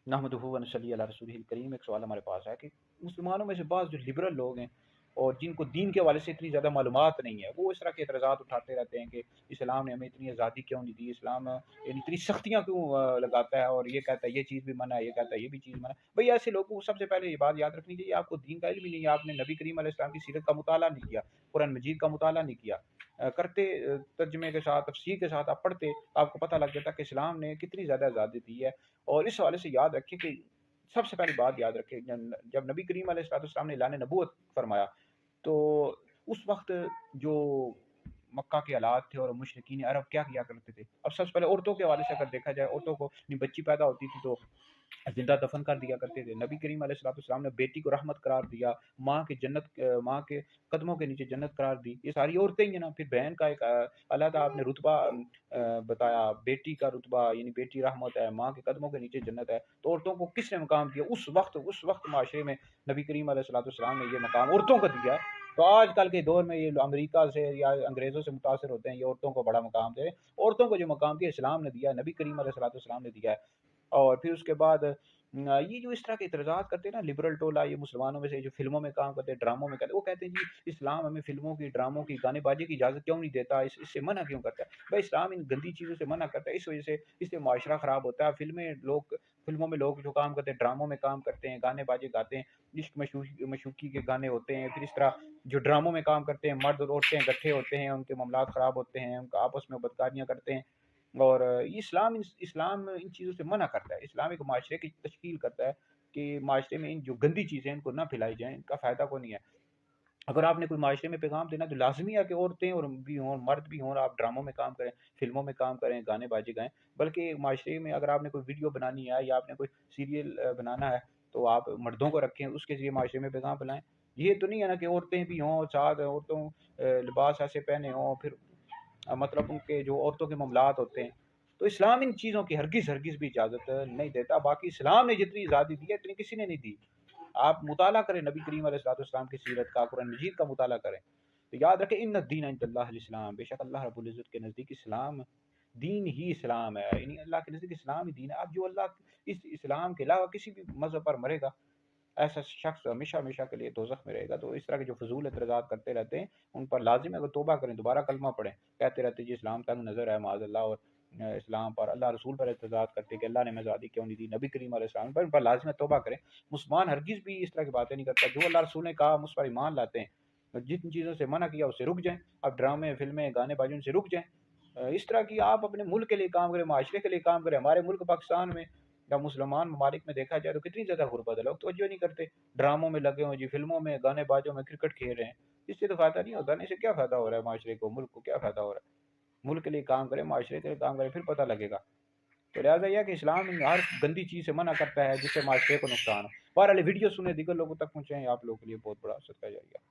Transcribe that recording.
नहमदुहु व नसल्ली अला रसूलिहिल करीम। एक सवाल हमारे पास है कि मुसलमानों में से बाज़ जो लिबरल लोग हैं और जिनको दीन के हवाले से इतनी ज़्यादा मालूमात नहीं है, वो इस तरह के एतराज़ात उठाते रहते हैं कि इस्लाम ने हमें इतनी आज़ादी क्यों नहीं दी, इस्लाम यानी इतनी सख्तियाँ क्यों लगाता है, और ये कहता है ये चीज़ भी मना है, ये कहता है ये भी चीज़ मना है। भाई ऐसे लोगों को सबसे पहले ये बात याद रखनी चाहिए, आपको दीन का इल्म ही नहीं है, आपने नबी करीम अलैहि सलाम की सीरत का मुताला नहीं किया, कुरान मजीद का मुताला नहीं किया। करते तर्जमे के साथ, तफसीर के साथ आप पढ़ते, तो आपको पता लग जाता कि इस्लाम ने कितनी ज़्यादा आज़ादी दी है। और इस हवाले से याद रखें कि सबसे पहली बात याद रखें, जब नबी करीम अलैहिस्सलाम ने ऐलान नबूवत फरमाया, तो उस वक्त जो मक्का के हालात थे और मुशरिकीन अरब क्या किया करते थे। अब सबसे पहले औरतों के हवाले से अगर देखा जाए, औरतों को बच्ची पैदा होती थी तो जिंदा दफन कर दिया करते थे। नबी करीम अलैहिस्सलाम ने बेटी को रहमत करार दिया, माँ के जन्नत, माँ के कदमों के नीचे जन्नत करार दी। ये सारी औरतें ही है ना। फिर बहन का एक अलग आपने रुतबा बताया, बेटी का रुतबा यानी बेटी रहमत है, माँ के कदमों के नीचे जन्नत है। तो औरतों को किसने मकाम दिया उस वक्त माशरे में? नबी करीम अलैहिस्सलाम ने ये मकाम औरतों को दिया है। तो आजकल के दौर में ये अमेरिका से या अंग्रेज़ों से मुतासर होते हैं, ये औरतों को बड़ा मकाम दे रहे हैं। औरतों को जो मकाम दिया इस्लाम ने दिया है, नबी करीम अलैहिस्सलाम ने दिया है। और फिर उसके बाद ये जो इस तरह के इतराज़ात करते हैं ना लिबरल टोला, ये मुसलमानों में से जो फ़िल्मों में काम करते हैं, ड्रामों में करते हैं, वो कहते हैं जी इस्लाम हमें फ़िल्मों की, ड्रामों की, गाने बाजे की इजाज़त क्यों नहीं देता, इससे मना क्यों करता है? भाई इस्लाम इन गंदी चीज़ों से मना करता है, इस वजह से इससे माशरा ख़राब होता है। फ़िल्मों में लोग जो काम करते हैं, ड्रामों में काम करते हैं, गाने बाजे गाते हैं, इश्क मशूक़ी के गाने होते हैं। फिर इस तरह जो ड्रामों में काम करते हैं, मर्द और औरतें इकट्ठे होते हैं, उनके मामलात ख़राब होते हैं, उनका आपस में बदकारियाँ करते हैं। और इस्लाम इन चीज़ों से मना करता है। इस्लाम एक माशरे की तश्कील करता है कि माशरे में इन जो गंदी चीज़ें हैं इनको ना फैलाई जाएँ, इनका फ़ायदा को नहीं है। अगर आपने कोई माशरे में पैगाम देना तो लाज़मी है कि औरतें और भी हों, मर्द भी हों, आप ड्रामों में काम करें, फ़िल्मों में काम करें, गाने बाजे गाएँ। बल्कि माशरे में अगर आपने कोई वीडियो बनानी है या आपने कोई सीरियल बनाना है, तो आप मर्दों को रखें, उसके ज़रिए माशरे में पैगाम फैलाएँ। ये तो नहीं है ना कि औरतें भी हों, साथ औरतों लिबास ऐसे पहने हों, फिर मतलब उनके जो औरतों के मामलात होते हैं। तो इस्लाम इन चीज़ों की हरगिज़ भी इजाज़त नहीं देता। बाकी इस्लाम ने जितनी आज़ादी दी है इतनी किसी ने नहीं दी। आप मुताला करें नबी करीम अलैहिस्सलाम की सीरत का, कुरान मजीद का मुताला करें। तो याद रखें इन्न दीन इंदल्लाहिल इस्लाम, बेशक अल्लाह रब्बुल इज़्ज़त के नज़दीक इस्लाम दीन ही इस्लाम है, यानी अल्लाह के नज़दीक इस्लाम ही दीन है। अब जो अल्लाह इस इस्लाम के अलावा किसी भी मज़हब पर मरेगा, ऐसा शख्स हमेशा हमेशा के लिए दोज़ख में रहेगा। तो इस तरह के जो फ़ुज़ूल एतराज़ात करते रहते हैं, उन पर लाज़िम है अगर तौबा करें, दोबारा कलमा पढ़ें। कहते रहते हैं जी इस्लाम तंग नज़र है माज़अल्लाह, और इस्लाम पर, अल्लाह रसूल पर एतराज़ात करते हैं कि अल्लाह ने हमें आज़ादी क्यों नहीं दी, नबी करीम अलैहिस्सलाम पर, उन पर लाज़िम है तौबा करें। मुसलमान हरगिज़ भी इस तरह की बातें नहीं करता। जो अल्लाह रसूल ने कहा हम उस पर ईमान लाते हैं। जिन चीज़ों से मना किया उससे रुक जाएँ। अब ड्रामे, फ़िल्में, गाने बाज़ी उनसे रुक जाएँ। इस तरह की आप अपने मुल्क के लिए काम करें, माशरे के लिए काम करें। हमारे मुल्क पाकिस्तान में या मुसलमान ममालिक में देखा जाए तो कितनी ज़्यादा गुर्बत है, लोग तवज्जो नहीं करते। ड्रामों में लगे हों जी, फ़िल्मों में, गाने बाजों में, क्रिकेट खेल रहे हैं। इससे तो फ़ायदा नहीं होता ना, इससे क्या फ़ायदा हो रहा है माशरे को, मुल्क को क्या फ़ायदा हो रहा है? मुल्क के लिए काम करें, माशरे के लिए काम करें, फिर पता लगेगा। तो लिहाजा यह है कि इस्लाम इन हर गंदी चीज़ से मना करता है जिससे माशरे को नुकसान हो। बहरहाल वीडियो सुने, दीगर लोगों तक पहुँचाएँ, आप लोगों के लिए बहुत बड़ा सदका जारिया।